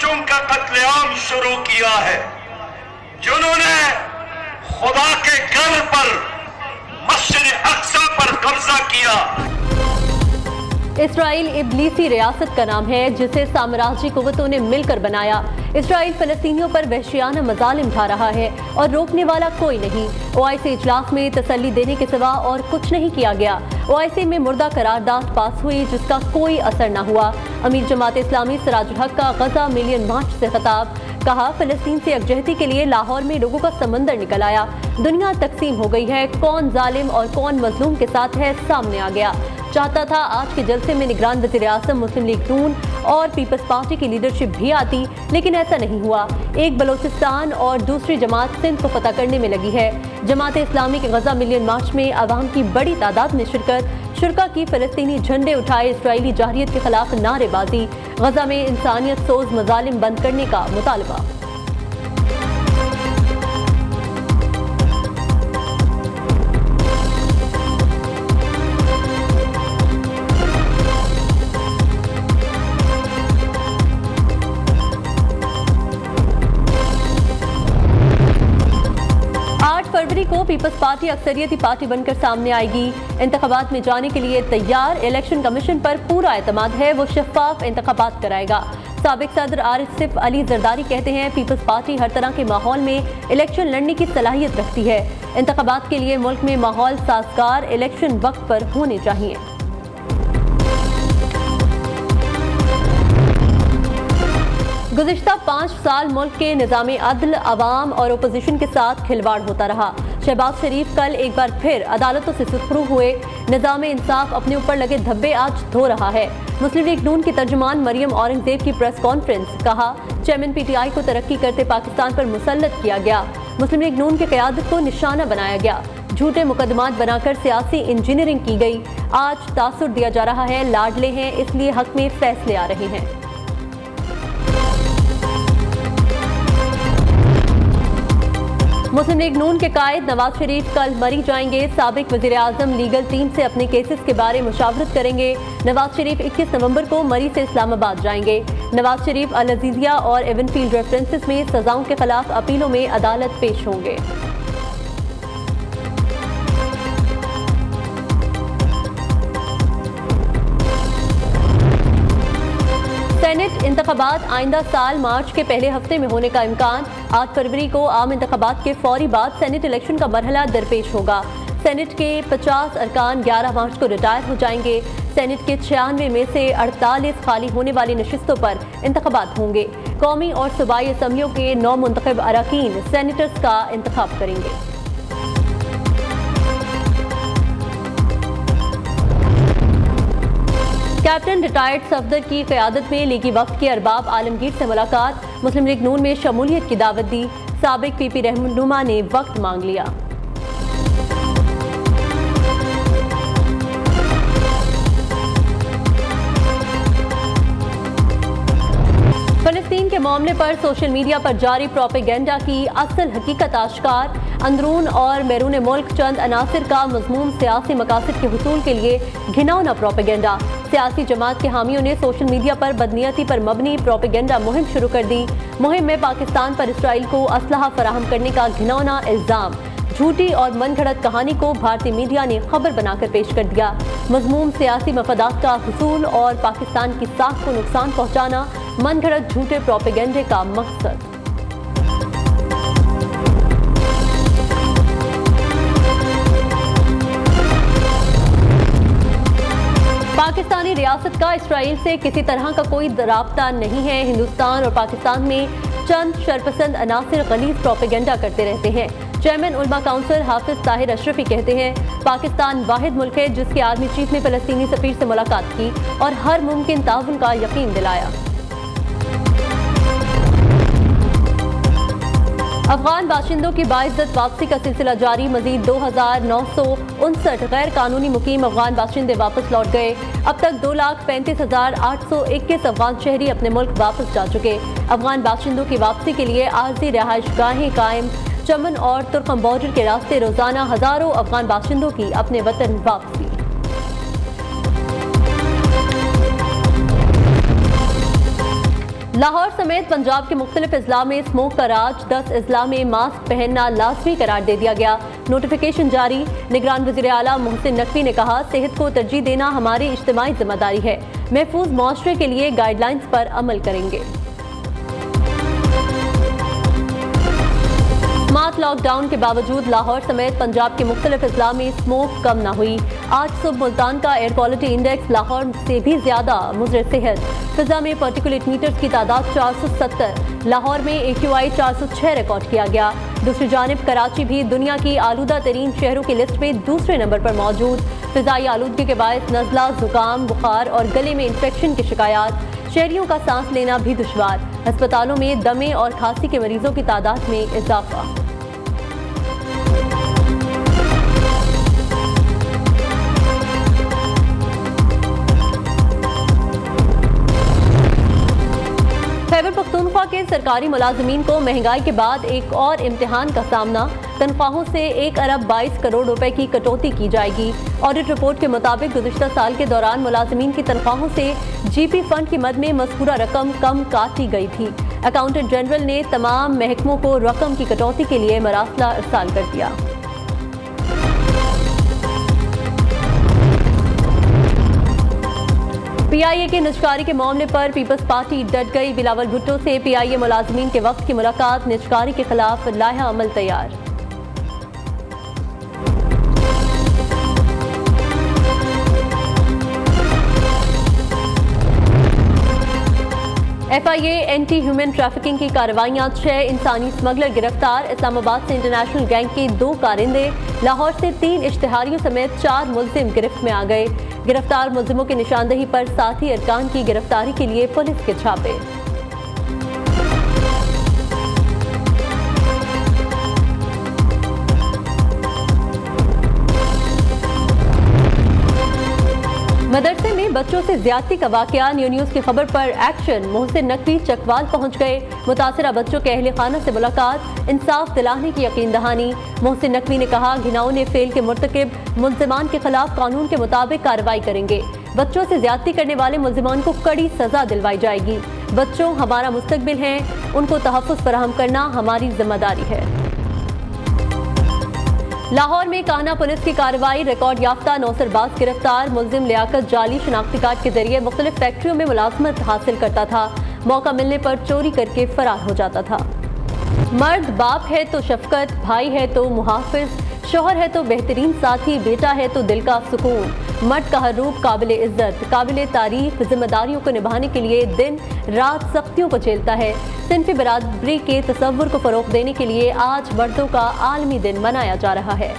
बच्चों का कत्लेआम शुरू किया है, जिन्होंने खुदा के घर पर, मस्जिद अक्सा पर कब्जा किया। इसराइल इब्लीसी रियासत का नाम है जिसे साम्राज्यी कुव्वतों ने मिलकर बनाया। इसराइल फलस्तीनियों पर वहशियाना मजालिम ढा रहा है और रोकने वाला कोई नहीं। ओआईसी इजलास में तसल्ली देने के सिवा और कुछ नहीं किया गया। ओआईसी में मुर्दा करारदाद पास हुई जिसका कोई असर न हुआ। अमीर जमात इस्लामी सिराजुल हक का गजा मिलियन मार्च से खिताब, कहा फिलिस्तीन से यकजहती के लिए लाहौर में लोगों का समंदर निकल आया। दुनिया तकसीम हो गई है, कौन जालिम और कौन मजलूम के साथ है सामने आ गया। चाहता था आज के जलसे में निगरान वज़ीर आज़म मुस्लिम लीग नून और पीपल्स पार्टी की लीडरशिप भी आती, लेकिन ऐसा नहीं हुआ। एक बलोचिस्तान और दूसरी जमात सिंध को फतह करने में लगी है। जमात इस्लामी के गजा मिलियन मार्च में आवाम की बड़ी तादाद ने शुरका की फ़लस्तीनी झंडे उठाए, इसराइली जाहिरियत के खिलाफ नारेबाजी, गजा में इंसानियत सोज मजालिम बंद करने का मुतालबा। 8 फरवरी को पीपल्स पार्टी अक्सरियती पार्टी बनकर सामने आएगी। इंतखाबात में जाने के लिए तैयार। इलेक्शन कमीशन पर पूरा एतमाद है, वो शफाफ इंतखाबात कराएगा। साबिक सदर आरिफ अली जरदारी कहते हैं पीपल्स पार्टी हर तरह के माहौल में इलेक्शन लड़ने की सलाहियत रखती है। इंतखाबात के लिए मुल्क में माहौल साजगार, इलेक्शन वक्त पर होने चाहिए। गुज़िश्ता 5 साल मुल्क के निज़ाम अदल, अवाम और अपोजिशन के साथ खिलवाड़ होता रहा। शहबाज शरीफ कल एक बार फिर अदालतों से सुरखरू हुए। निज़ाम इंसाफ अपने ऊपर लगे धब्बे आज धो रहा है। मुस्लिम लीग नून की तर्जुमान मरियम औरंगजेब की प्रेस कॉन्फ्रेंस, कहा चेयरमैन पीटीआई को तरक्की करते पाकिस्तान पर मुसल्लत किया गया। मुस्लिम लीग नून की क़यादत को निशाना बनाया गया। झूठे मुकदमात बनाकर सियासी इंजीनियरिंग की गई। आज तासुर दिया जा रहा है, लाडले हैं इसलिए हक में फैसले आ रहे हैं। मुस्लिम लीग नून के कायद नवाज शरीफ कल मरी जाएंगे। साबिक वज़ीर आज़म लीगल टीम से अपने केसेस के बारे मुशावरत करेंगे। नवाज शरीफ 21 नवंबर को मरी से इस्लामाबाद जाएंगे। नवाज शरीफ अल अजीजिया और एवनफील्ड रेफरेंसेस में सजाओं के खिलाफ अपीलों में अदालत पेश होंगे। सेनेट इंतखाबात आइंदा साल मार्च के पहले हफ्ते में होने का इम्कान। 8 फरवरी को आम इंतखाबात के फौरी बाद सेनेट इलेक्शन का मरहला दरपेश होगा। सेनेट के 50 अरकान 11 मार्च को रिटायर हो जाएंगे। सेनेट के 96 में से 48 खाली होने वाली नशिस्तों पर इंतखाबात होंगे। कौमी और सूबाई असम्बलियों के 9 मुंतखब अरकान सेनेटर्स का इंतखाब करेंगे। कैप्टन रिटायर्ड सफदर की क़यादत में लीगी वफ्द के अरबाब आलमगीर से मुलाकात। मुस्लिम लीग नून में शमूलियत की दावत दी। साबिक पीपी रहनुमा ने वक्त मांग लिया। फलस्तीन के मामले पर सोशल मीडिया पर जारी प्रोपेगेंडा की असल हकीकत आश्कार। अंदरून और बैरून मुल्क चंद अनासिर का मज़मूम सियासी मकासद के हुसूल के लिए घिनौना प्रोपेगेंडा। सियासी जमात के हामियों ने सोशल मीडिया पर बदनीयती पर मबनी प्रोपेगेंडा मुहिम शुरू कर दी। मुहिम में पाकिस्तान पर इसराइल को असलहा फराहम करने का घिनौना इल्ज़ाम। झूठी और मनगढ़ंत कहानी को भारतीय मीडिया ने खबर बनाकर पेश कर दिया। मज़मूम सियासी मफादात का हुसूल और पाकिस्तान की साख को नुकसान पहुँचाना मनगढ़ंत झूठे प्रोपेगेंडे का मकसद। पाकिस्तानी रियासत का इसराइल से किसी तरह का कोई राब्ता नहीं है। हिंदुस्तान और पाकिस्तान में चंद शरपसंद अनासिर गलीज प्रोपेगेंडा करते रहते हैं। चेयरमैन उलमा काउंसिल हाफिज ताहिर अशरफी कहते हैं पाकिस्तान वाहिद मुल्क है जिसके आर्मी चीफ ने फ़लस्तीनी सफीर से मुलाकात की और हर मुमकिन ताउन का यकीन दिलाया। अफगान बाशिंदों की बाइज्जत वापसी का सिलसिला जारी। मजीद 2959 गैर कानूनी मुकीम अफगान बाशिंदे वापस लौट गए। अब तक 2,35,821 अफगान शहरी अपने मुल्क वापस जा चुके। अफगान बाशिंदों की वापसी के लिए आर्जी रहायश गाहें कायम। चमन और तुर्कम बॉर्डर के रास्ते रोजाना हजारों अफगान बाशिंदों की अपने वतन वापसी। लाहौर समेत पंजाब के मुख्तलिफ अजला में स्मोक का राज, 10 अजला में मास्क पहनना लाजमी करार दे दिया गया। नोटिफिकेशन जारी। निगरान वज़ीर आला मोहसिन नकवी ने कहा, सेहत को तरजीह देना हमारी इज्तिमाई जिम्मेदारी है। महफूज मुआशरे के लिए गाइडलाइंस पर अमल करेंगे। स्मार्ट लॉकडाउन के बावजूद लाहौर समेत पंजाब के मुख्तलिफ अजला में स्मोक कम न हुई। आज सुबह मुल्तान का एयर क्वालिटी इंडेक्स लाहौर से भी ज्यादा मुज़र सेहत। फिजा में पार्टिकुलेट मीटर्स की तादाद 470, लाहौर में AQI 406 रिकॉर्ड किया गया। दूसरी जानिब कराची भी दुनिया की आलूदा तरीन शहरों की लिस्ट में दूसरे नंबर पर मौजूद। फिजाई आलूदगी के बायस नज़ला, जुकाम, बुखार और गले में इंफेक्शन की शिकायत। शहरियों का सांस लेना भी दुश्वार। अस्पतालों में दमे और खांसी के मरीजों की तादाद में इजाफा। खैबर पख्तूनख्वा के सरकारी मुलाजमीन को महंगाई के बाद एक और इम्तिहान का सामना। तनख्वाहों से 1 अरब 22 करोड़ रुपए की कटौती की जाएगी। ऑडिट रिपोर्ट के मुताबिक गुज़िश्ता साल के दौरान मुलाजमीन की तनख्वाहों से GP फंड की मद में मज़कूरा रकम कम काटी गई थी। अकाउंटेंट जनरल ने तमाम महकमों को रकम की कटौती के लिए मरासला इरसाल कर दिया। PIA के निजकारी के मामले पर पीपल्स पार्टी डट गई। बिलावल भुट्टो से PIA मुलाजमीन के वक्त की मुलाकात, निजकारी के खिलाफ लाया अमल तैयार। FIA एंटी ह्यूमन ट्रैफिकिंग की कार्रवाइयां, 6 इंसानी स्मगलर गिरफ्तार। इस्लामाबाद से इंटरनेशनल गैंग के 2 कारिंदे, लाहौर से 3 इश्तिहारियों समेत 4 मुल्जिम गिरफ्त में आ गए। गिरफ्तार मुल्जिमों की निशानदही पर साथी अरकान की गिरफ्तारी के लिए पुलिस के छापे। मदरसे में बच्चों से ज्यादती का वाकया, न्यू न्यूज की खबर पर एक्शन। मोहसिन नकवी चकवाल पहुंच गए। मुतासिरा बच्चों के अहले खाना से मुलाकात, इंसाफ दिलाने की यकीन दहानी। मोहसिन नकवी ने कहा, घिनौने फेल के मुर्तकिब मुल्जिमान के खिलाफ कानून के मुताबिक कार्रवाई करेंगे। बच्चों से ज्यादती करने वाले मुल्जिमान को कड़ी सजा दिलवाई जाएगी। बच्चों हमारा मुस्तकबिल हैं, उनको तहफ़्फ़ुज़ फराहम करना हमारी जिम्मेदारी है। लाहौर में कान्हा पुलिस की कार्रवाई, रिकॉर्ड याफ्ता नौसरबाज गिरफ्तार। मुल्जिम लियाकत जाली शनाख्ती कार्ड के जरिए मुख्तलिफ फैक्ट्रियों में मुलाजमत हासिल करता था। मौका मिलने पर चोरी करके फरार हो जाता था। मर्द बाप है तो शफकत, भाई है तो मुहाफिज, शोहर है तो बेहतरीन साथी, बेटा है तो दिल का सुकून। मर्द का हर रूप काबिल इज्जत, काबिल तारीफ, जिम्मेदारियों को निभाने के लिए दिन रात सख्तियों को झेलता है। सिंफी बरादरी के तसव्वुर को फरोग देने के लिए आज मर्दों का आलमी दिन मनाया जा रहा है।